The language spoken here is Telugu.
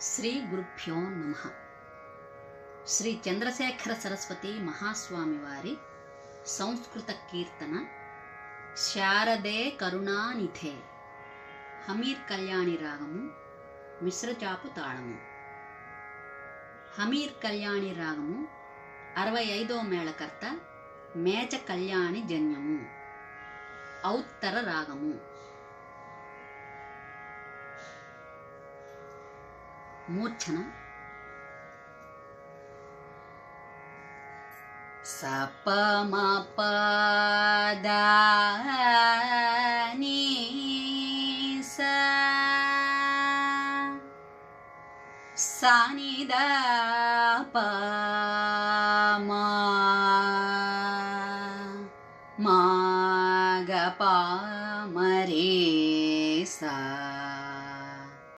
శ్రీ గురుభ్యో నమః. శ్రీ చంద్రశేఖర సరస్వతి మహాస్వామి వారి సంస్కృత కీర్తన శారదే కరుణానిధే. హమీర్ కళ్యాణి రాగము, మిశ్రచాపు తాళము. హమీర్ కళ్యాణి రాగము 65వ మేళకర్త, మేచ కళ్యాణి జన్యము. ఔత్తర రాగము. మూర్ఛన సపమపదా ని సా సానిద పమా మాగ పామరే